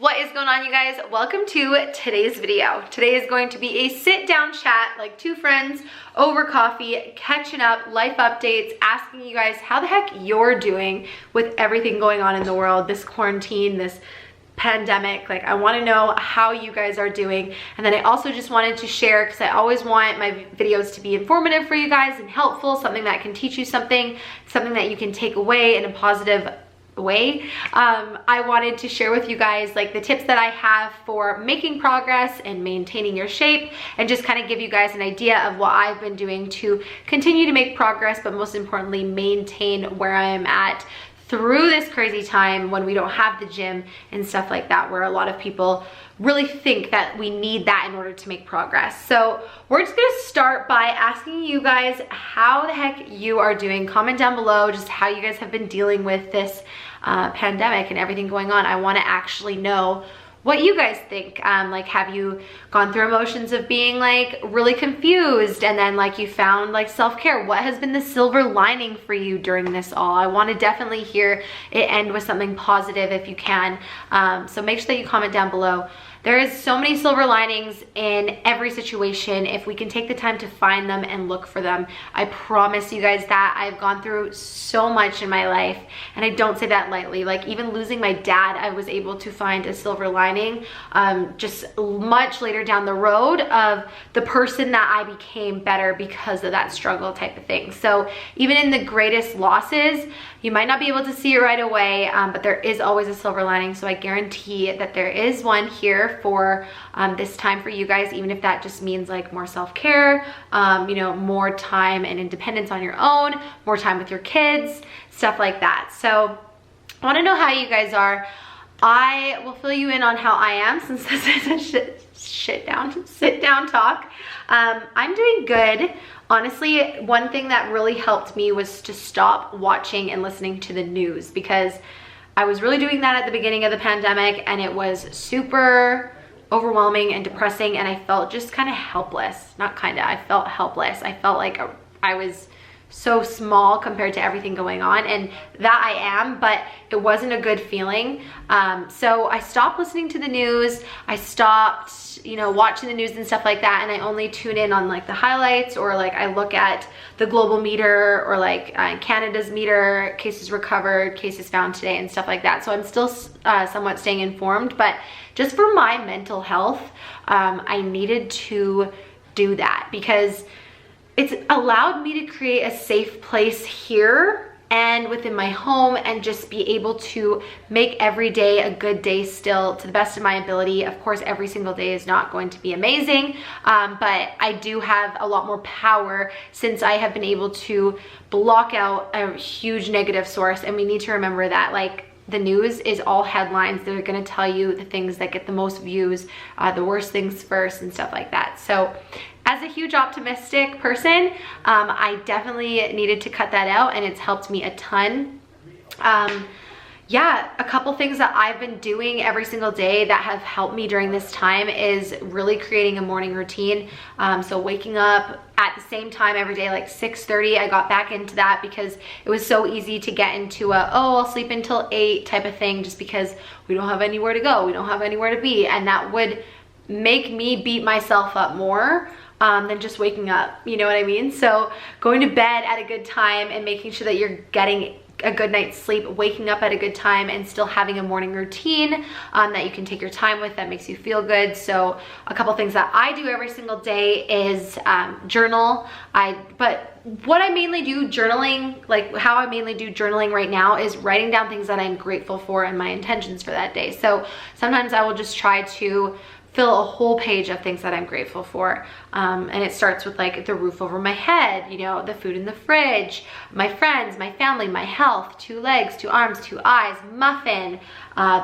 What is going on, you guys? Welcome to today's video. Today is going to be a sit down chat, like two friends over coffee, catching up, life updates, asking you guys how the heck you're doing with everything going on in the world, this quarantine, this pandemic. Like, I want to know how you guys are doing. And then I also just wanted to share, because I always want my videos to be informative for you guys and helpful, something that can teach you something that you can take away in a positive way. I wanted to share with you guys like the tips that I have for making progress and maintaining your shape, and just kind of give you guys an idea of what I've been doing to continue to make progress, but most importantly maintain where I am at through this crazy time when we don't have the gym and stuff like that, where a lot of people really think that we need that in order to make progress. So we're just gonna start by asking you guys how the heck you are doing. Comment down below just how you guys have been dealing with this pandemic and everything going on. I want to actually know what you guys think. Like, have you gone through emotions of being like really confused, and then like you found like self-care? What has been the silver lining for you during this all? I want to definitely hear it end with something positive if you can. So make sure that you comment down below. There is so many silver linings in every situation if we can take the time to find them and look for them. I promise you guys that. I've gone through so much in my life, and I don't say that lightly. Like, even losing my dad, I was able to find a silver lining just much later down the road of the person that I became better because of that struggle type of thing. So even in the greatest losses, you might not be able to see it right away, but there is always a silver lining. So I guarantee that there is one here for this time for you guys, even if that just means like more self-care, you know, more time and independence on your own, more time with your kids, stuff like that. So I want to know how you guys are. I will fill you in on how I am, since this is a sit down talk. I'm doing good. Honestly, one thing that really helped me was to stop watching and listening to the news, because I was really doing that at the beginning of the pandemic, and it was super overwhelming and depressing, and I felt just kind of helpless. Not kind of, I felt helpless. I felt like I was so small compared to everything going on, and that I am, but it wasn't a good feeling. So I stopped listening to the news. I stopped, you know, watching the news and stuff like that, and I only tune in on like the highlights, or like I look at the global meter, or like Canada's meter, cases recovered, cases found today, and stuff like that. So I'm still somewhat staying informed, but just for my mental health, I needed to do that, because it's allowed me to create a safe place here and within my home, and just be able to make every day a good day still to the best of my ability. Of course, every single day is not going to be amazing, but I do have a lot more power since I have been able to block out a huge negative source. And we need to remember that, like, the news is all headlines. They're gonna tell you the things that get the most views, the worst things first, and stuff like that. So as a huge optimistic person, I definitely needed to cut that out, and it's helped me a ton. Yeah, a couple things that I've been doing every single day that have helped me during this time is really creating a morning routine. So waking up at the same time every day, like 6:30, I got back into that because it was so easy to get into a, oh, I'll sleep until 8 type of thing, just because we don't have anywhere to go, we don't have anywhere to be, and that would make me beat myself up more than just waking up, you know what I mean? So going to bed at a good time and making sure that you're getting a good night's sleep, waking up at a good time, and still having a morning routine that you can take your time with, that makes you feel good. So a couple things that I do every single day is journal. But what I mainly do journaling, like how I mainly do journaling right now, is writing down things that I'm grateful for and my intentions for that day. So sometimes I will just try to fill a whole page of things that I'm grateful for. And it starts with like the roof over my head, you know, the food in the fridge, my friends, my family, my health, 2 legs, 2 arms, 2 eyes, muffin,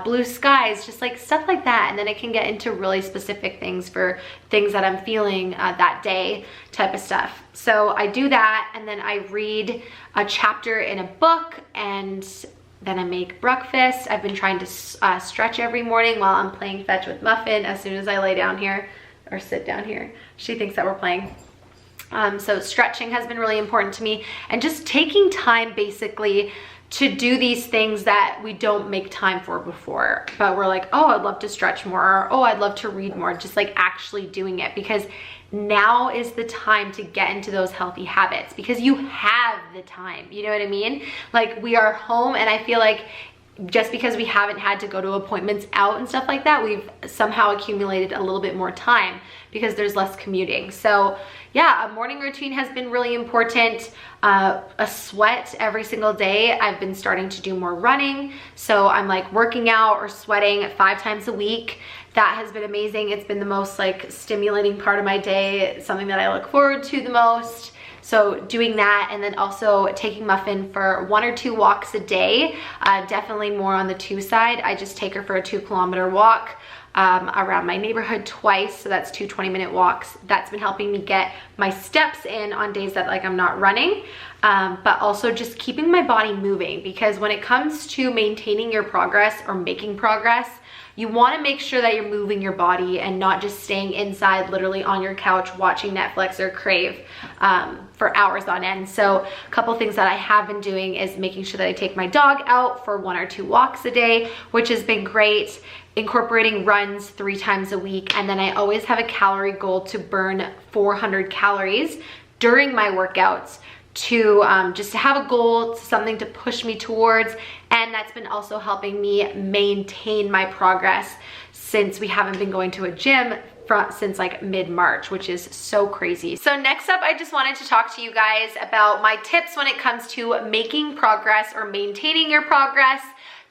blue skies, just like stuff like that. And then it can get into really specific things for things that I'm feeling that day type of stuff. So I do that, and then I read a chapter in a book, and then I make breakfast. I've been trying to stretch every morning while I'm playing fetch with Muffin. As soon as I lay down here or sit down here, she thinks that we're playing. So stretching has been really important to me, and just taking time basically to do these things that we don't make time for before, but we're like, oh, I'd love to stretch more, or oh, I'd love to read more, just like actually doing it, because now is the time to get into those healthy habits, because you have the time, you know what I mean? Like, we are home, and I feel like just because we haven't had to go to appointments out and stuff like that, we've somehow accumulated a little bit more time because there's less commuting. So yeah, a morning routine has been really important. A sweat every single day. I've been starting to do more running. So I'm like working out or sweating 5 times a week. That has been amazing. It's been the most like stimulating part of my day, something that I look forward to the most. So doing that, and then also taking Muffin for 1 or 2 walks a day, definitely more on the 2 side. I just take her for a 2-kilometer walk around my neighborhood twice, so that's 2 20-minute walks. That's been helping me get my steps in on days that like I'm not running, but also just keeping my body moving, because when it comes to maintaining your progress or making progress, you want to make sure that you're moving your body and not just staying inside literally on your couch watching Netflix or Crave for hours on end. So a couple things that I have been doing is making sure that I take my dog out for 1 or 2 walks a day, which has been great. Incorporating runs 3 times a week, and then I always have a calorie goal to burn 400 calories during my workouts, to just to have a goal, something to push me towards. And that's been also helping me maintain my progress since we haven't been going to a gym since like mid-March, which is so crazy. So next up, I just wanted to talk to you guys about my tips when it comes to making progress or maintaining your progress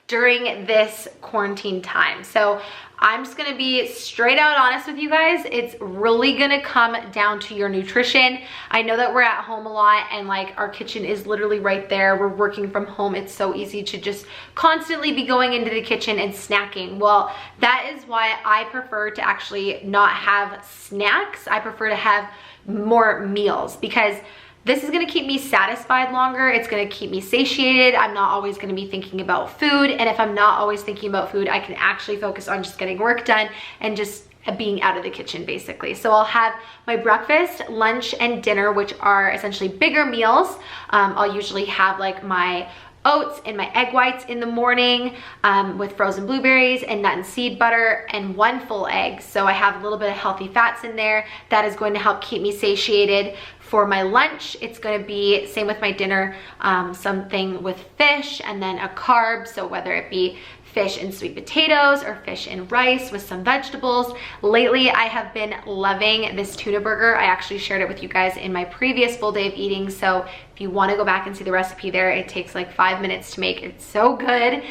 during this quarantine time. So I'm just gonna be straight out honest with you guys. It's really gonna come down to your nutrition. I know that we're at home a lot, and like our kitchen is literally right there. We're working from home. It's so easy to just constantly be going into the kitchen and snacking. Well, that is why I prefer to actually not have snacks. I prefer to have more meals, because this is gonna keep me satisfied longer. It's gonna keep me satiated. I'm not always gonna be thinking about food. And if I'm not always thinking about food, I can actually focus on just getting work done and just being out of the kitchen, basically. So I'll have my breakfast, lunch, and dinner, which are essentially bigger meals. I'll usually have like my oats and my egg whites in the morning with frozen blueberries and nut and seed butter and 1 full egg. So I have a little bit of healthy fats in there. That is going to help keep me satiated. For my lunch, it's going to be same with my dinner, something with fish and then a carb. So whether it be fish and sweet potatoes or fish and rice with some vegetables. Lately, I have been loving this tuna burger. I actually shared it with you guys in my previous full day of eating. So if you want to go back and see the recipe there, it takes like 5 minutes to make. It's so good.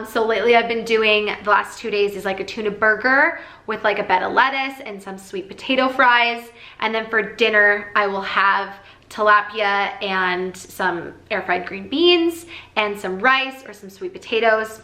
So lately I've been doing, the last 2 days is like a tuna burger with like a bed of lettuce and some sweet potato fries. And then for dinner, I will have tilapia and some air fried green beans and some rice or some sweet potatoes.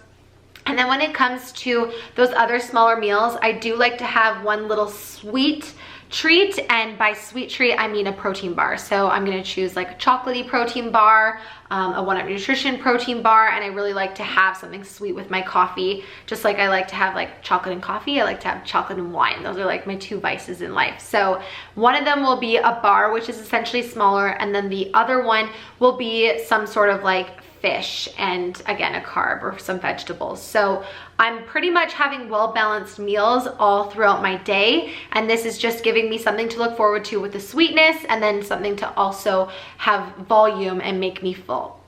And then when it comes to those other smaller meals, I do like to have one little sweet treat, and by sweet treat I mean a protein bar. So I'm gonna choose like a chocolatey protein bar, a 1UP Nutrition protein bar, and I really like to have something sweet with my coffee. Just like I like to have like chocolate and coffee, I like to have chocolate and wine. Those are like my 2 vices in life. So one of them will be a bar, which is essentially smaller, and then the other one will be some sort of like fish and again a carb or some vegetables. So I'm pretty much having well-balanced meals all throughout my day, and this is just giving me something to look forward to with the sweetness, and then something to also have volume and make me full.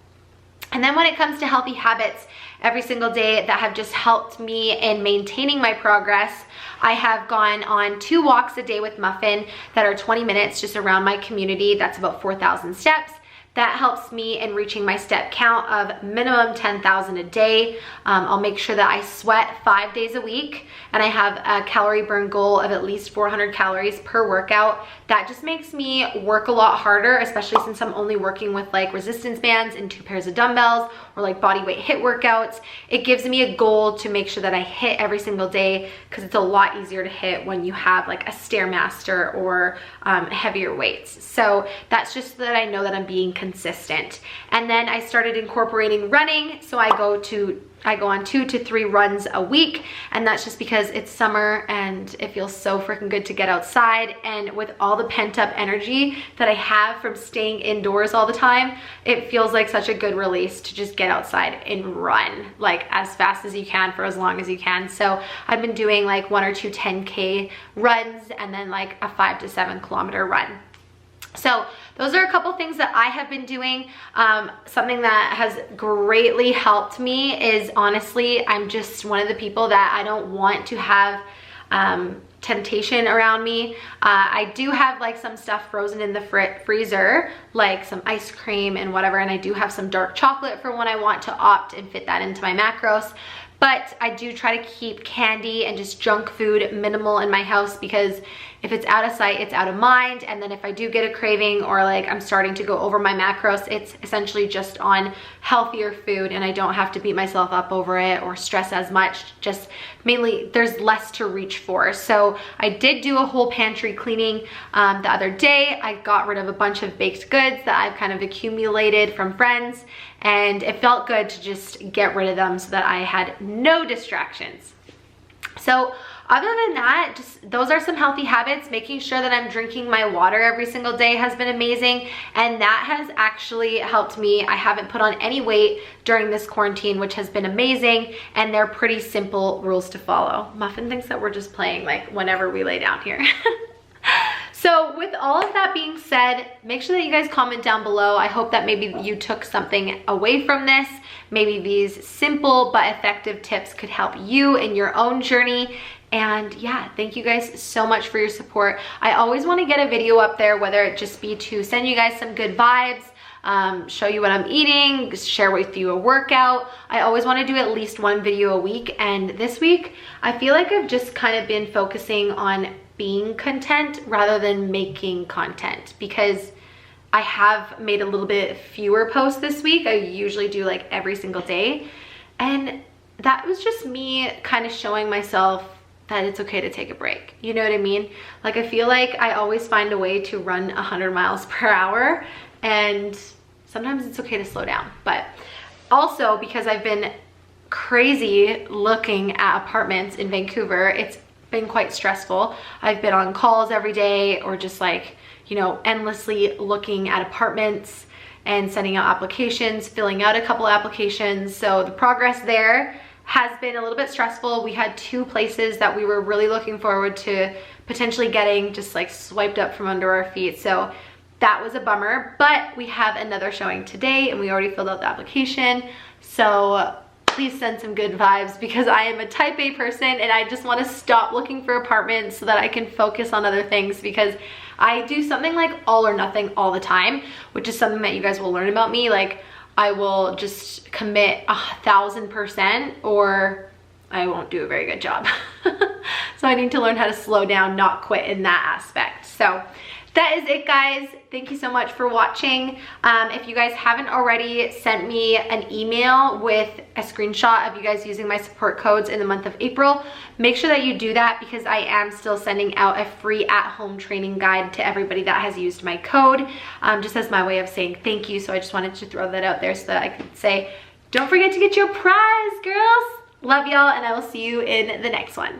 And then when it comes to healthy habits every single day that have just helped me in maintaining my progress, I have gone on 2 walks a day with Muffin that are 20 minutes just around my community. That's about 4,000 steps. That helps me in reaching my step count of minimum 10,000 a day. I'll make sure that I sweat 5 days a week, and I have a calorie burn goal of at least 400 calories per workout. That just makes me work a lot harder, especially since I'm only working with like resistance bands and 2 pairs of dumbbells or like body weight HIIT workouts. It gives me a goal to make sure that I hit every single day, because it's a lot easier to hit when you have like a Stairmaster or heavier weights. So that's just so that I know that I'm being consistent consistent. And then I started incorporating running, so I go on 2 to 3 runs a week, and that's just because it's summer and it feels so freaking good to get outside. And with all the pent-up energy that I have from staying indoors all the time, it feels like such a good release to just get outside and run like as fast as you can for as long as you can. So I've been doing like 1 or 2 10K runs and then like a 5 to 7 kilometer run. So those are a couple things that I have been doing. Something that has greatly helped me is, honestly, I'm just one of the people that I don't want to have temptation around me. I do have like some stuff frozen in the freezer, like some ice cream and whatever, and I do have some dark chocolate for when I want to opt and fit that into my macros. But I do try to keep candy and just junk food minimal in my house, because if it's out of sight, it's out of mind. And then if I do get a craving or like I'm starting to go over my macros, it's essentially just on healthier food and I don't have to beat myself up over it or stress as much. Just mainly there's less to reach for. So I did do a whole pantry cleaning the other day. I got rid of a bunch of baked goods that I've kind of accumulated from friends, and it felt good to just get rid of them so that I had no distractions. So other than that, just those are some healthy habits. Making sure that I'm drinking my water every single day has been amazing, and that has actually helped me. I haven't put on any weight during this quarantine, which has been amazing, and they're pretty simple rules to follow. Muffin thinks that we're just playing like whenever we lay down here. So with all of that being said, make sure that you guys comment down below. I hope that maybe you took something away from this. Maybe these simple but effective tips could help you in your own journey. And yeah, thank you guys so much for your support. I always want to get a video up there, whether it just be to send you guys some good vibes, show you what I'm eating, share with you a workout. I always want to do at least 1 video a week, and this week I feel like I've just kind of been focusing on being content rather than making content, because I have made a little bit fewer posts this week. I usually do like every single day, and that was just me kind of showing myself that it's okay to take a break. You know what I mean? Like, I feel like I always find a way to run 100 miles per hour, and sometimes it's okay to slow down. But also, because I've been crazy looking at apartments in Vancouver, it's been quite stressful. I've been on calls every day, or just like, you know, endlessly looking at apartments and sending out applications, filling out a couple applications. So the progress there has been a little bit stressful. We had 2 places that we were really looking forward to potentially getting just like swiped up from under our feet. So that was a bummer, but we have another showing today and we already filled out the application. So please send some good vibes, because I am a type A person and I just want to stop looking for apartments so that I can focus on other things, because I do something like all or nothing all the time, which is something that you guys will learn about me. Like, I will just commit 1000% or I won't do a very good job. So I need to learn how to slow down, not quit in that aspect. So that is it, guys. Thank you so much for watching. If you guys haven't already sent me an email with a screenshot of you guys using my support codes in the month of April, make sure that you do that, because I am still sending out a free at-home training guide to everybody that has used my code, just as my way of saying thank you. So I just wanted to throw that out there so that I could say, don't forget to get your prize, girls. Love y'all, and I will see you in the next one.